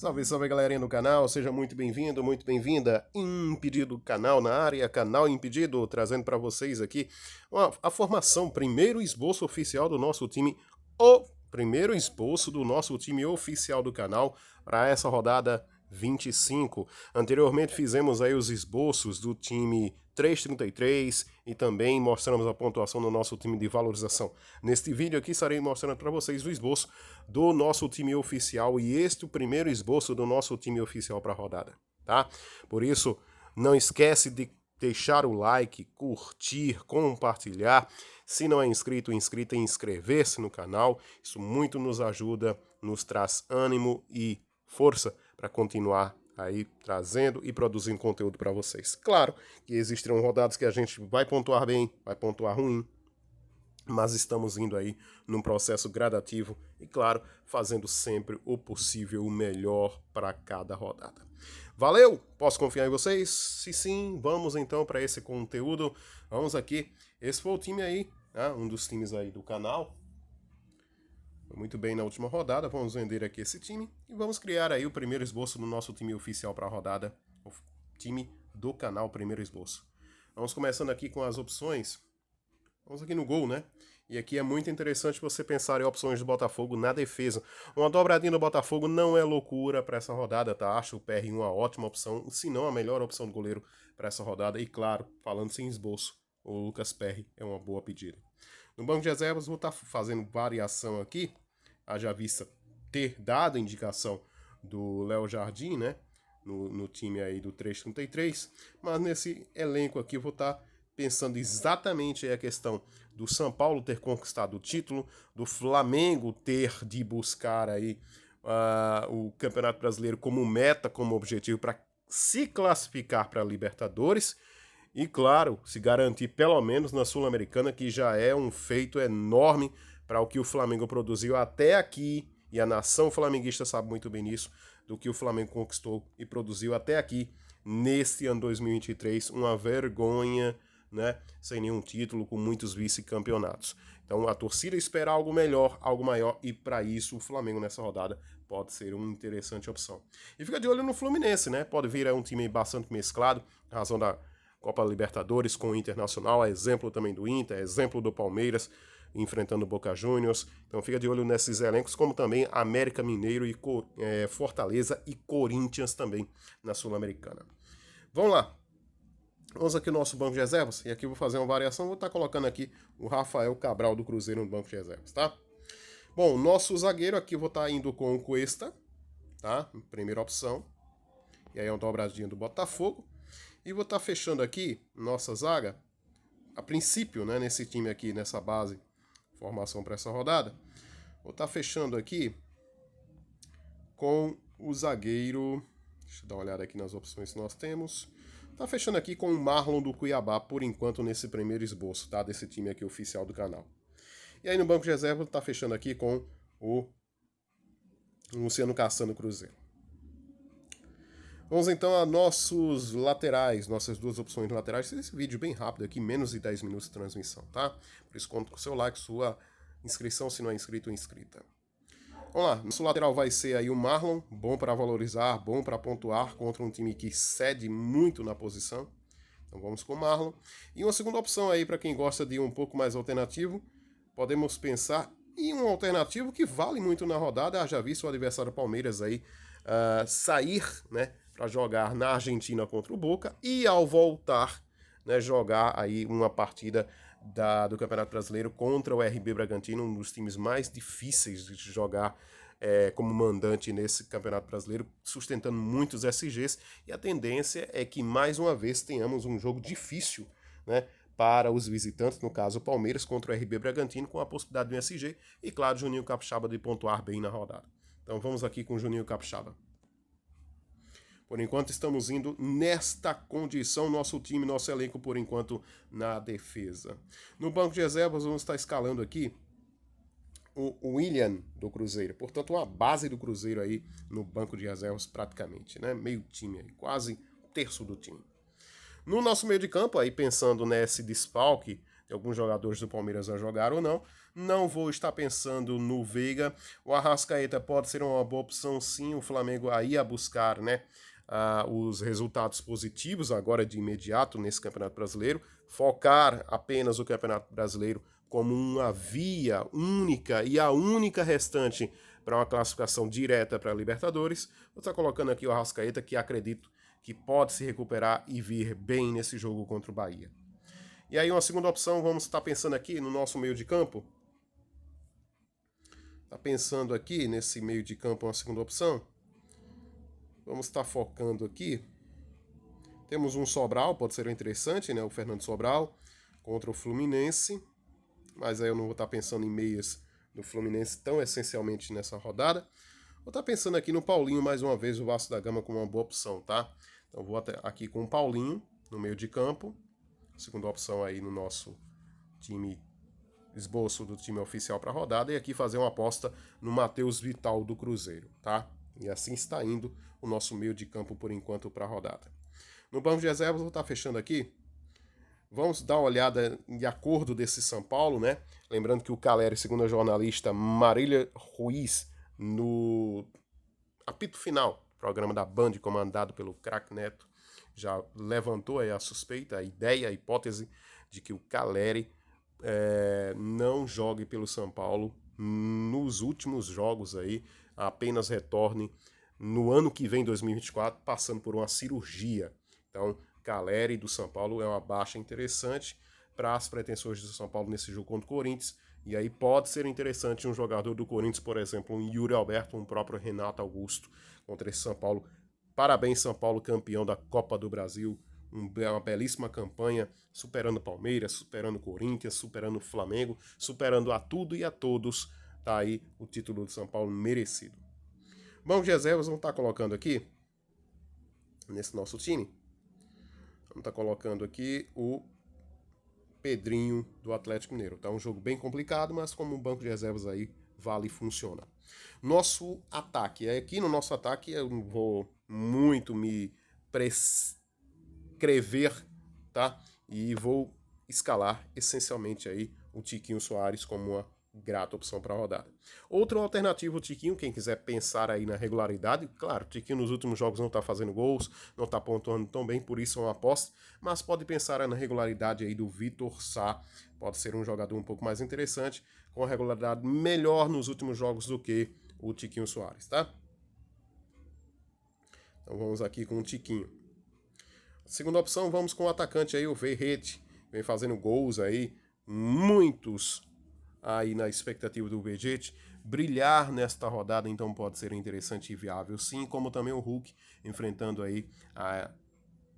Salve, salve galerinha do canal, seja muito bem-vindo, muito bem-vinda. Impedido canal na área, canal Impedido, trazendo para vocês aqui a formação, primeiro esboço oficial do nosso time, o primeiro esboço do nosso time oficial do canal para essa rodada 25. Anteriormente fizemos aí os esboços do time 333 e também mostramos a pontuação do nosso time de valorização. Neste vídeo aqui estarei mostrando para vocês o esboço do nosso time oficial e este é o primeiro esboço do nosso time oficial para a rodada, tá? Por isso, não esquece de deixar o like, curtir, compartilhar. Se não é inscrito, inscrita, inscrever-se no canal. Isso muito nos ajuda, nos traz ânimo e força para continuar aí trazendo e produzindo conteúdo para vocês. Claro que existirão rodadas que a gente vai pontuar bem, vai pontuar ruim, mas estamos indo aí num processo gradativo e, claro, fazendo sempre o possível, o melhor para cada rodada. Valeu? Posso confiar em vocês? Se sim, vamos então para esse conteúdo. Vamos aqui. Esse foi o time aí, né? Um dos times aí do canal. Foi muito bem na última rodada. Vamos vender aqui esse time e vamos criar aí o primeiro esboço do nosso time oficial para a rodada. O time do canal, primeiro esboço. Vamos começando aqui com as opções. Vamos aqui no gol, né? E aqui é muito interessante você pensar em opções do Botafogo na defesa. Uma dobradinha do Botafogo não é loucura para essa rodada, tá? Acho o PR1 uma ótima opção, se não a melhor opção do goleiro para essa rodada. E claro, falando sem esboço, o Lucas Perry é uma boa pedida. No banco de reservas vou estar fazendo variação aqui, haja vista ter dado a indicação do Léo Jardim, né? No time aí do 333, mas nesse elenco aqui eu vou estar pensando exatamente a questão do São Paulo ter conquistado o título, do Flamengo ter de buscar aí o Campeonato Brasileiro como meta, como objetivo para se classificar para a Libertadores e, claro, se garantir pelo menos na Sul-Americana, que já é um feito enorme para o que o Flamengo produziu até aqui, e a nação flamenguista sabe muito bem nisso, do que o Flamengo conquistou e produziu até aqui, neste ano 2023, uma vergonha, né, sem nenhum título, com muitos vice-campeonatos. Então a torcida espera algo melhor, algo maior, e para isso o Flamengo nessa rodada pode ser uma interessante opção. E fica de olho no Fluminense, né? Pode vir um time bastante mesclado, em razão da Copa Libertadores com o Internacional, exemplo também do Inter, exemplo do Palmeiras, enfrentando o Boca Juniors. Então fica de olho nesses elencos, como também América Mineiro e Fortaleza e Corinthians também na Sul-Americana. Vamos lá. Vamos aqui no nosso banco de reservas, e aqui eu vou fazer uma variação, vou estar colocando aqui o Rafael Cabral do Cruzeiro no banco de reservas, tá? Bom, nosso zagueiro aqui eu vou estar indo com o Cuesta, tá? Primeira opção. E aí é uma dobradinha do Botafogo. E vou estar fechando aqui nossa zaga, a princípio, né, nesse time aqui, nessa base, formação para essa rodada. Vou estar fechando aqui com o zagueiro, deixa eu dar uma olhada aqui nas opções que nós temos. Tá fechando aqui com o Marlon do Cuiabá, por enquanto, nesse primeiro esboço, tá? Desse time aqui oficial do canal. E aí no banco de reserva, tá fechando aqui com o Luciano Cassano Cruzeiro. Vamos então a nossos laterais, nossas duas opções laterais. Esse vídeo bem rápido aqui, menos de 10 minutos de transmissão, tá? Por isso conto com o seu like, sua inscrição, se não é inscrito ou inscrita. Vamos lá, nosso lateral vai ser aí o Marlon, bom para valorizar, bom para pontuar contra um time que cede muito na posição. Então vamos com o Marlon. E uma segunda opção aí para quem gosta de um pouco mais alternativo, podemos pensar em um alternativo que vale muito na rodada, já visto o adversário Palmeiras aí sair, né, para jogar na Argentina contra o Boca e ao voltar, né, jogar aí uma partida do Campeonato Brasileiro contra o RB Bragantino, um dos times mais difíceis de jogar como mandante nesse Campeonato Brasileiro, sustentando muitos SGs, e a tendência é que mais uma vez tenhamos um jogo difícil, né, para os visitantes, no caso o Palmeiras contra o RB Bragantino, com a possibilidade de um SG e, claro, Juninho Capixaba de pontuar bem na rodada. Então vamos aqui com o Juninho Capixaba. Por enquanto estamos indo nesta condição, nosso time, nosso elenco, por enquanto, na defesa. No banco de reservas, vamos estar escalando aqui o William do Cruzeiro. Portanto, uma base do Cruzeiro aí no banco de reservas praticamente, né? Meio time aí, quase um terço do time. No nosso meio de campo, aí pensando nesse desfalque de alguns jogadores do Palmeiras a jogar ou não, Não vou estar pensando no Veiga. O Arrascaeta pode ser uma boa opção, sim. O Flamengo aí a buscar, né, os resultados positivos agora de imediato nesse Campeonato Brasileiro. Focar apenas o Campeonato Brasileiro como uma via única e a única restante para uma classificação direta para a Libertadores. Vou estar colocando aqui o Arrascaeta, que acredito que pode se recuperar e vir bem nesse jogo contra o Bahia. E aí uma segunda opção, vamos estar pensando aqui no nosso meio de campo. Está pensando aqui nesse meio de campo uma segunda opção. Vamos estar focando aqui. Temos um Sobral, pode ser interessante, né? O Fernando Sobral contra o Fluminense. Mas aí eu não vou estar pensando em meias do Fluminense tão essencialmente nessa rodada. Vou estar pensando aqui no Paulinho mais uma vez, o Vasco da Gama como uma boa opção, tá? Então vou aqui com o Paulinho no meio de campo. Segunda opção aí no nosso time, esboço do time oficial para a rodada. E aqui fazer uma aposta no Matheus Vital do Cruzeiro, tá? E assim está indo o nosso meio de campo por enquanto para a rodada. No banco de reservas, vou estar fechando aqui. Vamos dar uma olhada de acordo desse São Paulo, né? Lembrando que o Caleri, segundo a jornalista Marília Ruiz, no apito final, programa da Band, comandado pelo craque Neto, já levantou aí a suspeita, a ideia, a hipótese de que o Caleri não jogue pelo São Paulo nos últimos jogos aí, apenas retorne no ano que vem, 2024, passando por uma cirurgia. Então, Caleri do São Paulo é uma baixa interessante para as pretensões do São Paulo nesse jogo contra o Corinthians. E aí pode ser interessante um jogador do Corinthians, por exemplo, um Yuri Alberto, um próprio Renato Augusto contra esse São Paulo. Parabéns, São Paulo, campeão da Copa do Brasil. Uma belíssima campanha, superando o Palmeiras, superando o Corinthians, superando o Flamengo, superando a tudo e a todos. Tá aí o título do São Paulo merecido. Banco de reservas, vamos estar colocando aqui, nesse nosso time, vamos estar colocando aqui o Pedrinho do Atlético Mineiro. Tá um jogo bem complicado, mas como um banco de reservas aí, vale e funciona. Nosso ataque. Aqui no nosso ataque eu não vou muito me prescrever, tá? E vou escalar essencialmente aí o Tiquinho Soares como uma grata opção para a rodada. Outra alternativa, o Tiquinho, quem quiser pensar aí na regularidade, claro, o Tiquinho nos últimos jogos não está fazendo gols, não está pontuando tão bem, por isso é uma aposta, mas pode pensar na regularidade aí do Vitor Sá, pode ser um jogador um pouco mais interessante, com a regularidade melhor nos últimos jogos do que o Tiquinho Soares, tá? Então vamos aqui com o Tiquinho. Segunda opção, vamos com o atacante aí, o Verrete, vem fazendo gols aí, muitos aí na expectativa do Vegete brilhar nesta rodada, então pode ser interessante e viável, sim, como também o Hulk enfrentando aí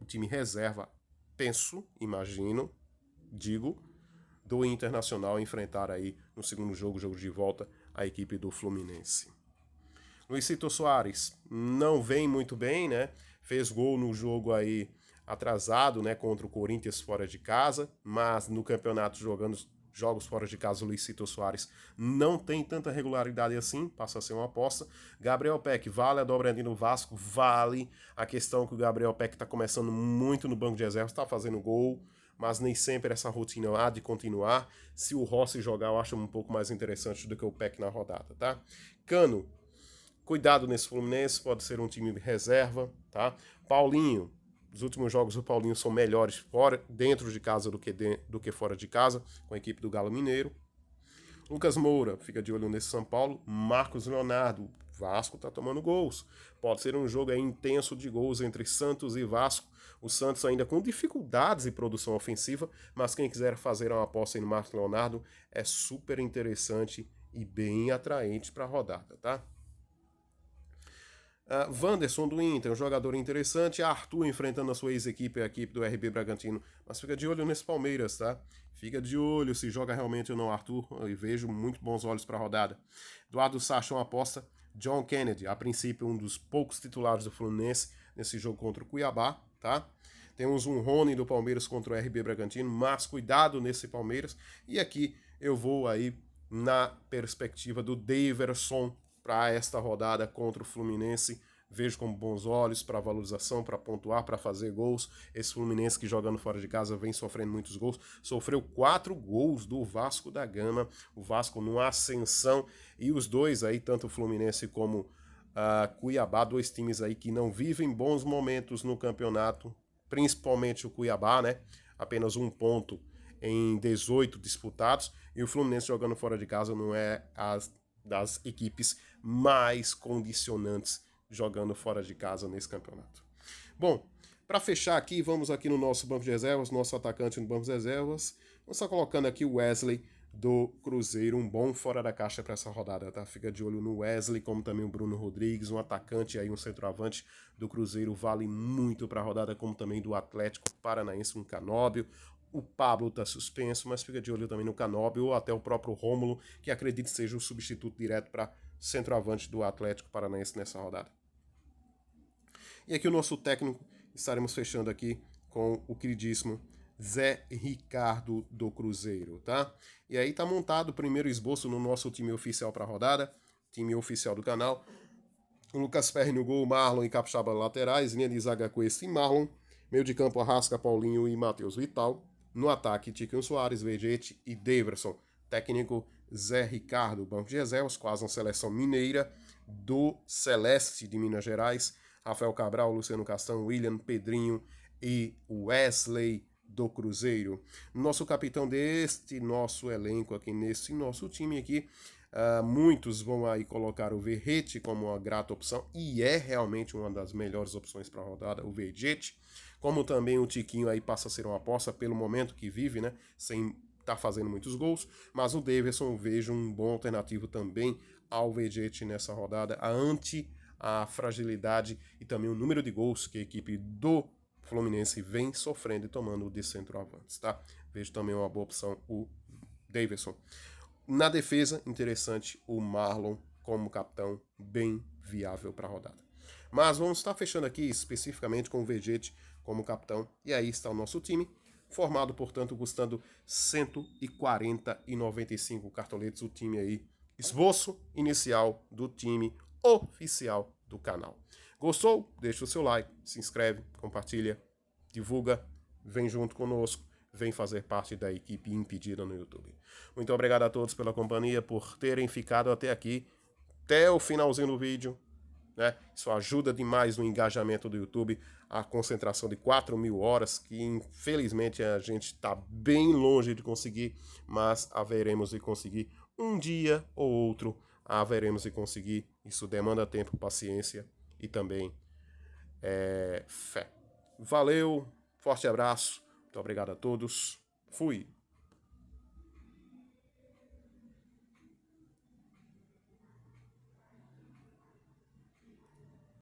o time reserva, penso, imagino, digo, do Internacional enfrentar aí no segundo jogo de volta, a equipe do Fluminense. Luizito Soares não vem muito bem, né? Fez gol no jogo aí atrasado, né, contra o Corinthians fora de casa, mas no campeonato jogando jogos fora de casa, o Luizito Soares não tem tanta regularidade assim, passa a ser uma aposta. Gabriel Peck, vale a dobradinha no Vasco? Vale. A questão é que o Gabriel Peck está começando muito no banco de reservas, está fazendo gol, mas nem sempre essa rotina há de continuar. Se o Rossi jogar, eu acho um pouco mais interessante do que o Peck na rodada, tá? Cano, cuidado nesse Fluminense, pode ser um time de reserva, tá? Paulinho, os últimos jogos do Paulinho são melhores fora, dentro de casa do que fora de casa, com a equipe do Galo Mineiro. Lucas Moura, fica de olho nesse São Paulo. Marcos Leonardo, Vasco tá tomando gols. Pode ser um jogo aí intenso de gols entre Santos e Vasco. O Santos ainda com dificuldades em produção ofensiva, mas quem quiser fazer uma aposta aí no Marcos Leonardo é super interessante e bem atraente para a rodada, tá? Wanderson do Inter, um jogador interessante. Arthur enfrentando a sua ex-equipe, a equipe do RB Bragantino. Mas fica de olho nesse Palmeiras, tá? Fica de olho se joga realmente ou não Arthur. Eu vejo muito bons olhos para a rodada. Eduardo Sacha, uma aposta. John Kennedy, a princípio um dos poucos titulares do Fluminense nesse jogo contra o Cuiabá, tá? Temos um Rony do Palmeiras contra o RB Bragantino, mas cuidado nesse Palmeiras. E aqui eu vou aí na perspectiva do Daverson para esta rodada contra o Fluminense. vejo com bons olhos para valorização, para pontuar, para fazer gols. Esse Fluminense que jogando fora de casa vem sofrendo muitos gols. Sofreu 4 gols do Vasco da Gama. O Vasco numa ascensão. E os dois aí, tanto o Fluminense como Cuiabá, 2 times aí que não vivem bons momentos no campeonato. Principalmente o Cuiabá, né? Apenas 1 ponto em 18 disputados. E o Fluminense jogando fora de casa não é das equipes mais condicionantes jogando fora de casa nesse campeonato. Bom, para fechar aqui, vamos aqui no nosso banco de reservas, nosso atacante no banco de reservas. Vamos estar colocando aqui o Wesley do Cruzeiro, um bom fora da caixa para essa rodada, tá? Fica de olho no Wesley, como também o Bruno Rodrigues, um atacante aí, um centroavante do Cruzeiro, vale muito para a rodada, como também do Atlético Paranaense, um Canóbio. O Pablo está suspenso, mas fica de olho também no Canóbio ou até o próprio Rômulo, que acredito seja o substituto direto para centroavante do Atlético Paranaense nessa rodada. E aqui o nosso técnico, estaremos fechando aqui com o queridíssimo Zé Ricardo do Cruzeiro, tá? E aí tá montado o primeiro esboço no nosso time oficial para a rodada, time oficial do canal. O Lucas Perry no gol, Marlon e Capixaba laterais, linha de zaga com esse Marlon, meio de campo Arrasca, Paulinho e Matheus Vital. No ataque, Tiquinho Soares, Vegete e Daverson. Técnico Zé Ricardo, banco de reservas, quase uma seleção mineira do Celeste de Minas Gerais. Rafael Cabral, Luciano Castão, William, Pedrinho e Wesley do Cruzeiro. Nosso capitão deste nosso elenco aqui, nesse nosso time aqui, muitos vão aí colocar o Verrete como uma grata opção, e é realmente uma das melhores opções para a rodada, o Vegete. Como também o Tiquinho aí passa a ser uma aposta pelo momento que vive, né? Sem estar fazendo muitos gols. Mas o Daverson eu vejo um bom alternativo também ao Vegete nessa rodada, ante a fragilidade e também o número de gols que a equipe do Fluminense vem sofrendo e tomando de centroavantes, tá? Vejo também uma boa opção o Daverson. Na defesa, interessante o Marlon como capitão, bem viável para a rodada. Mas vamos estar fechando aqui especificamente com o Vegete como capitão. E aí está o nosso time, formado, portanto, custando 140,95 cartoletes. O time aí, esboço inicial do time oficial do canal. Gostou? Deixa o seu like, se inscreve, compartilha, divulga, vem junto conosco, vem fazer parte da equipe Impedida no YouTube. Muito obrigado a todos pela companhia, por terem ficado até aqui, até o finalzinho do vídeo. Né? Isso ajuda demais no engajamento do YouTube, a concentração de 4.000 horas, que infelizmente a gente está bem longe de conseguir, mas haveremos de conseguir um dia ou outro, haveremos de conseguir. Isso demanda tempo, paciência e também fé. Valeu, forte abraço, muito obrigado a todos, fui!